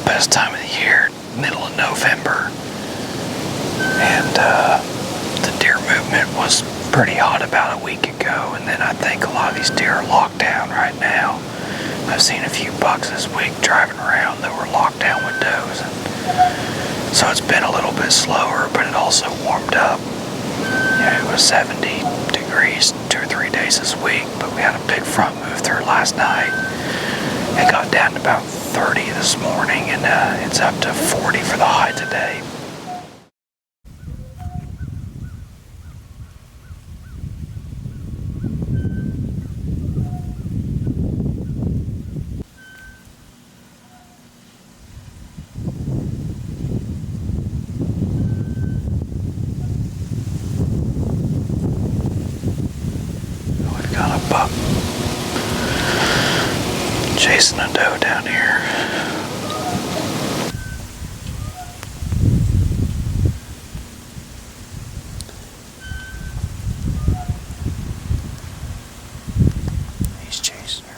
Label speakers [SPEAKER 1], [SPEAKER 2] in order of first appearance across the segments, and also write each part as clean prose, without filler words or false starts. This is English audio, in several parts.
[SPEAKER 1] best time of the year, middle of November. And the deer movement was pretty hot about a week ago, and then I think a lot of these deer are locked down right now. I've seen a few bucks this week driving around that were locked down with does, and so it's been a little bit slower, but it also warmed up. It was 70 degrees 2 or 3 days this week, but we had a big front move through last night. It got down to about 30 this morning, and it's up to 40 for the high today. Buck chasing a doe down here. He's chasing her.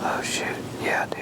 [SPEAKER 1] Oh shoot, yeah dude.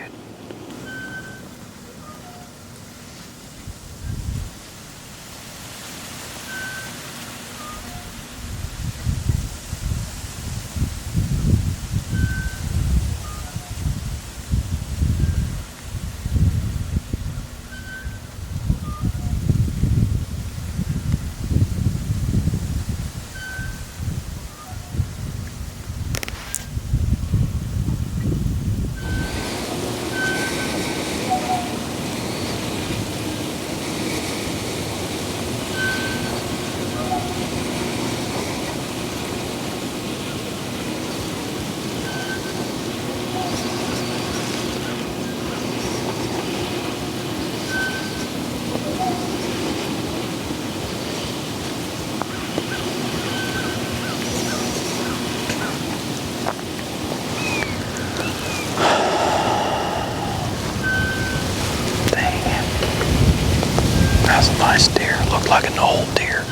[SPEAKER 1] That was a nice deer. Looked like an old deer.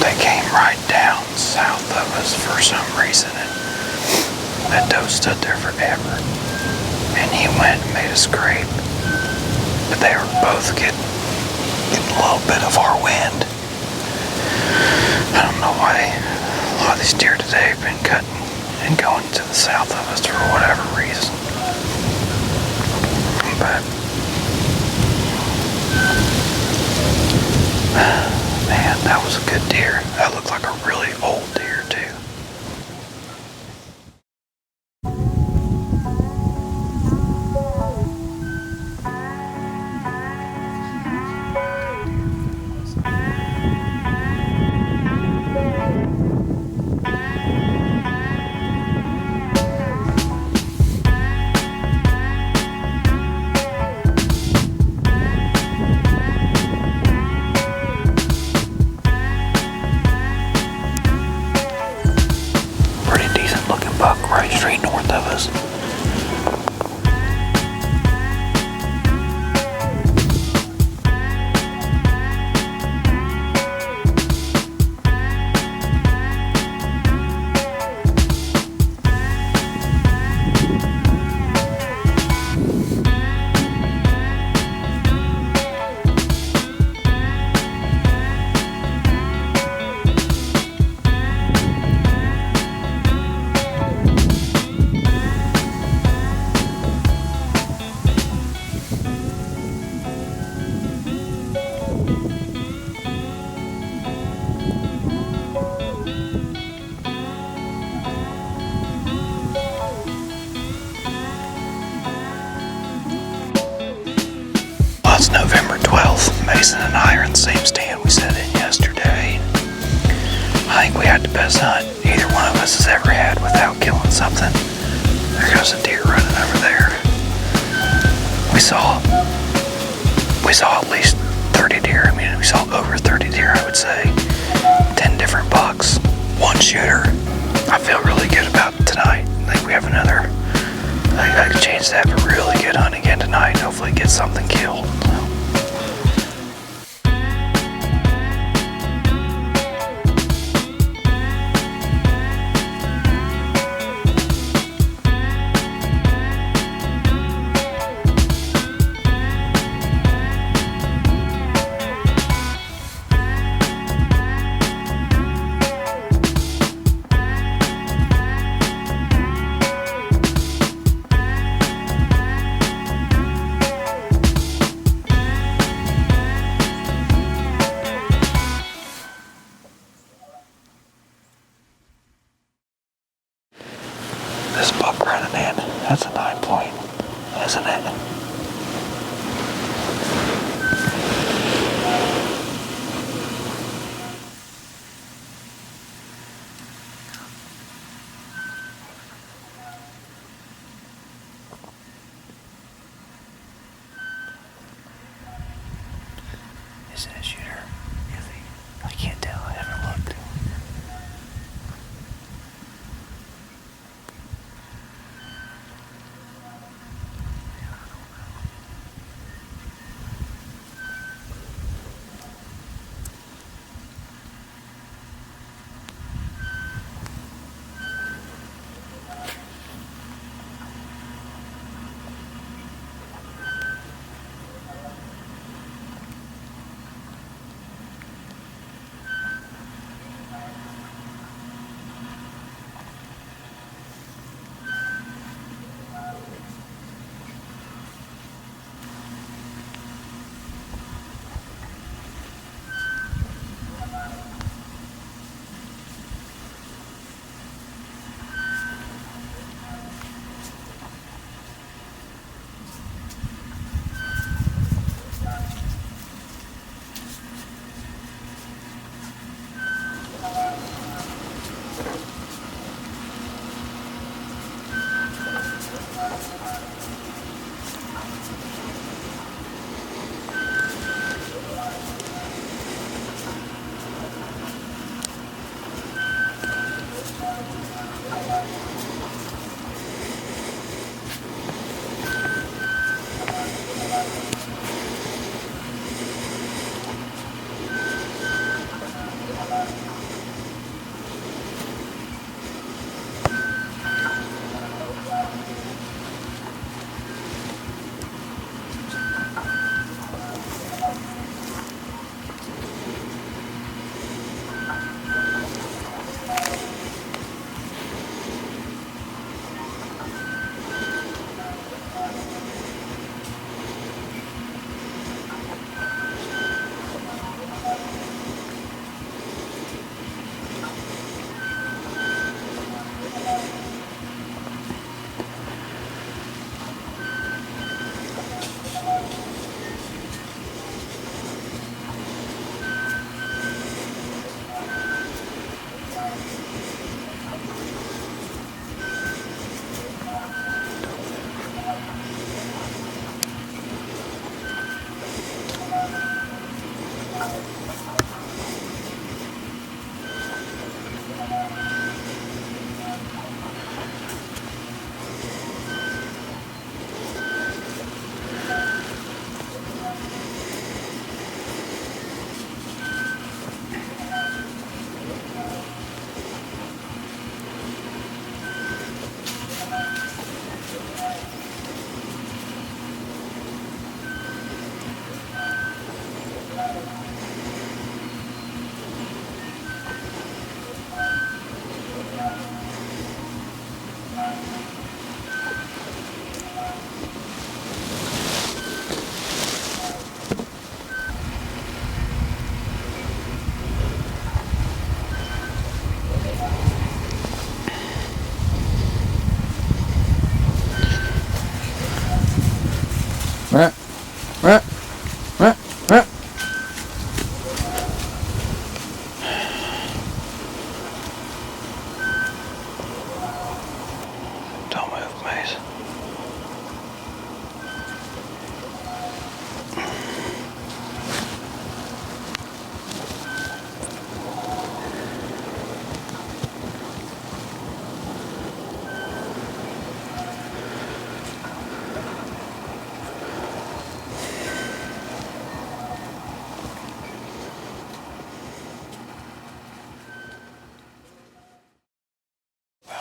[SPEAKER 1] They came right down south of us for some reason, and that doe stood there forever. And he went and made a scrape. But they were both getting a little bit of our wind. I don't know why a lot of these deer today have been cutting and going to the south of us for whatever reason. But man, that was a good deer. That looked like a really old deer too. Buck right straight north of us. Mason and I are in the same stand we sat in yesterday. I think we had the best hunt either one of us has ever had without killing something. There goes a deer running over there. We saw at least 30 deer. I mean, we saw over 30 deer, I would say. 10 different bucks, one shooter. I feel really good about tonight. I think we have another. I could change that for really good hunt again tonight and hopefully get something killed. This buck running in, that's a 9 point, isn't it? Is it a shooter? Is he? I can't tell, I haven't looked.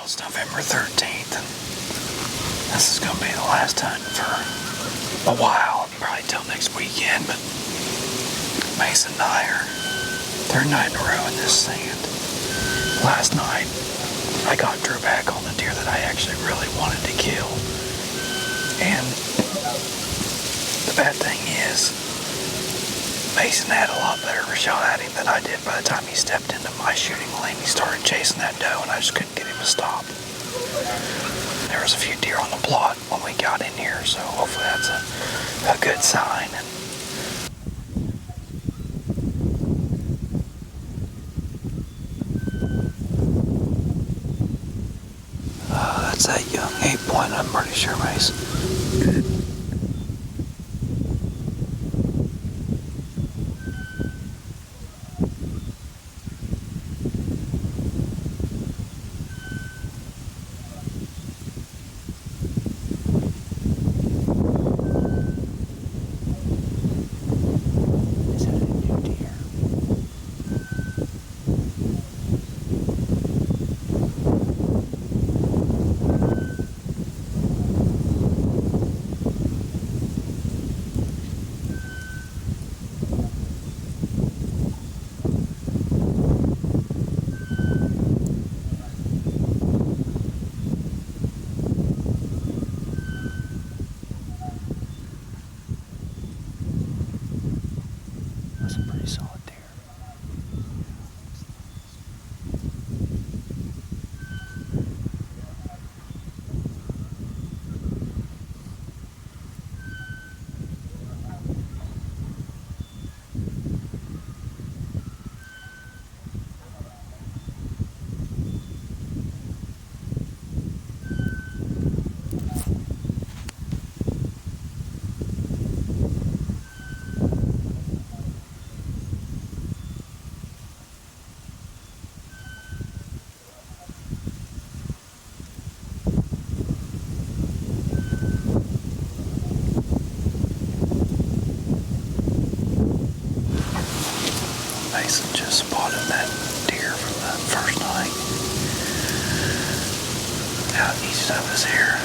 [SPEAKER 1] It's November 13th, and this is going to be the last hunt for a while, probably till next weekend, but Mason and I are third night in a row in this stand. Last night, I got Drew back on the deer that I actually really wanted to kill, and the bad thing is, Mason had a lot better of a shot at him than I did by the time he stepped into my shooting lane. He started chasing that doe, and I just couldn't get him to stop. There was a few deer on the plot when we got in here, so hopefully that's a good sign. That's that young 8-point, I'm pretty sure, Mace. That's a pretty solid deer. Mason just spotted that deer from the first night out east of us here.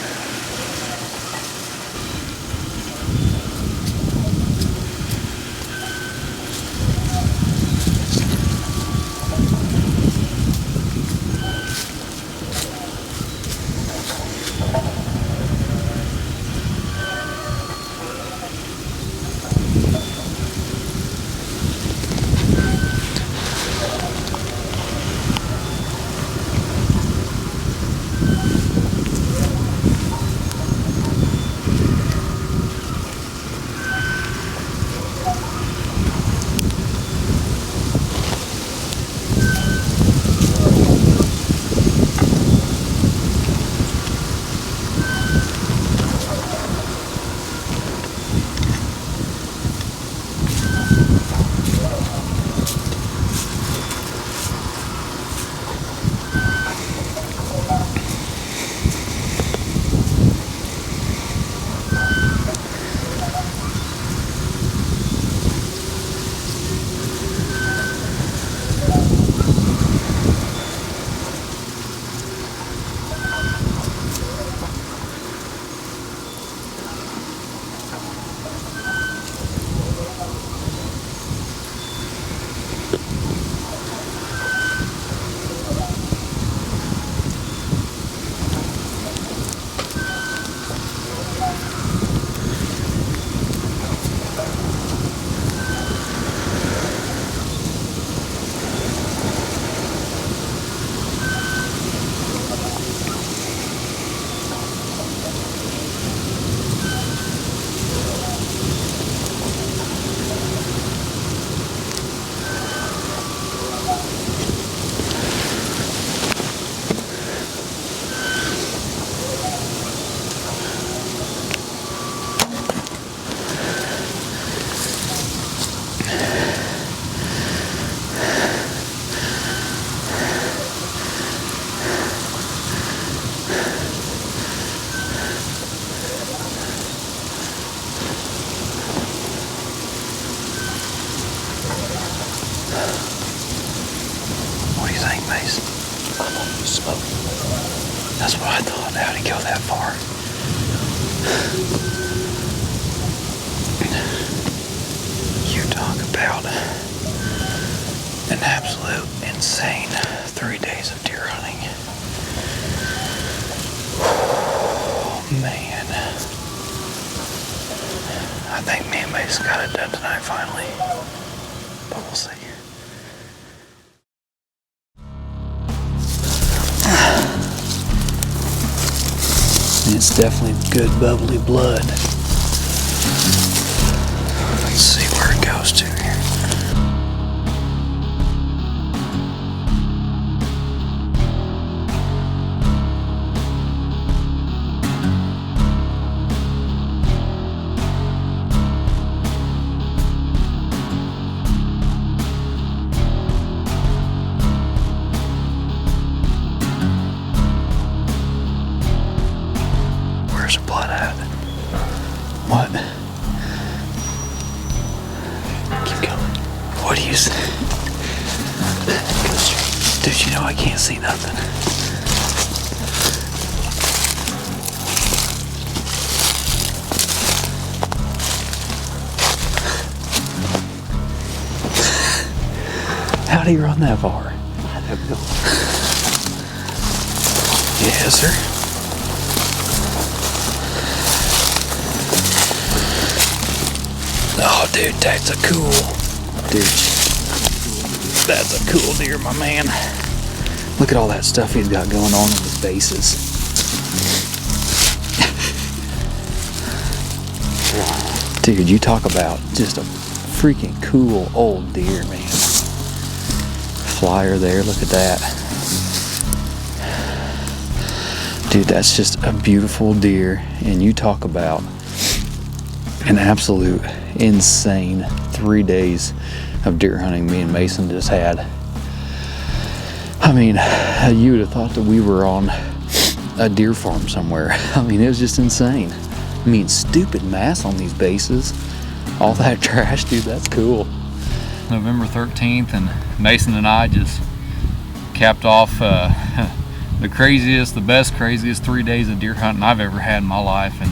[SPEAKER 1] What do you think, Mace? thought he was smoking. That's what I thought. How'd he go that far? You talk about an absolute insane 3 days of deer hunting. Oh, man. I think me and Mason got it done tonight finally. But we'll see. It's definitely good bubbly blood. Let's see where it goes to here. Where's the blood at? What? Keep going. What do you see? Dude, you know I can't see nothing. How'd he run that far? I don't know. Yes, sir. Oh, dude, that's a cool, dude, that's a cool deer, my man. Look at all that stuff he's got going on in his bases. Dude, you talk about just a freaking cool old deer, man. Flyer there, look at that. Dude, that's just a beautiful deer, and you talk about an absolute insane 3 days of deer hunting me and Mason just had. I mean, you would have thought that we were on a deer farm somewhere. I mean, it was just insane. I mean, stupid mass on these bases. All that trash, dude, that's cool.
[SPEAKER 2] November 13th, and Mason and I just capped off the craziest 3 days of deer hunting I've ever had in my life. And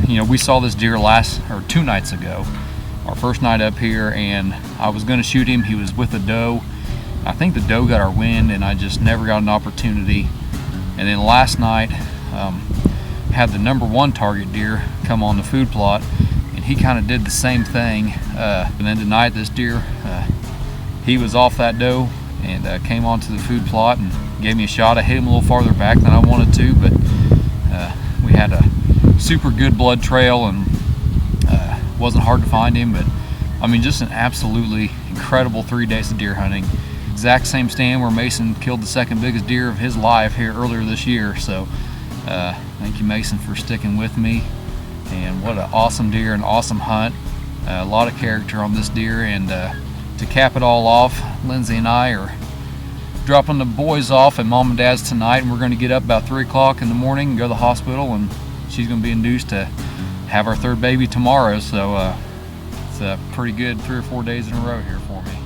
[SPEAKER 2] you know, we saw this deer 2 nights ago, our first night up here, and I was going to shoot him. He was with a doe. I think the doe got our wind, and I just never got an opportunity. And then last night, had the number 1 target deer come on the food plot, and he kind of did the same thing. And then tonight, this deer, he was off that doe and came onto the food plot and gave me a shot. I hit him a little farther back than I wanted to, but we had a super good blood trail, and wasn't hard to find him. But I mean, just an absolutely incredible 3 days of deer hunting. Exact same stand where Mason killed the second biggest deer of his life here earlier this year. So thank you, Mason, for sticking with me. And what an awesome deer, an awesome hunt. A lot of character on this deer. And to cap it all off, Lindsay and I are dropping the boys off at Mom and Dad's tonight, and we're going to get up about 3 o'clock in the morning and go to the hospital, and she's going to be induced to have our 3rd baby tomorrow. So it's a pretty good 3 or 4 days in a row here for me.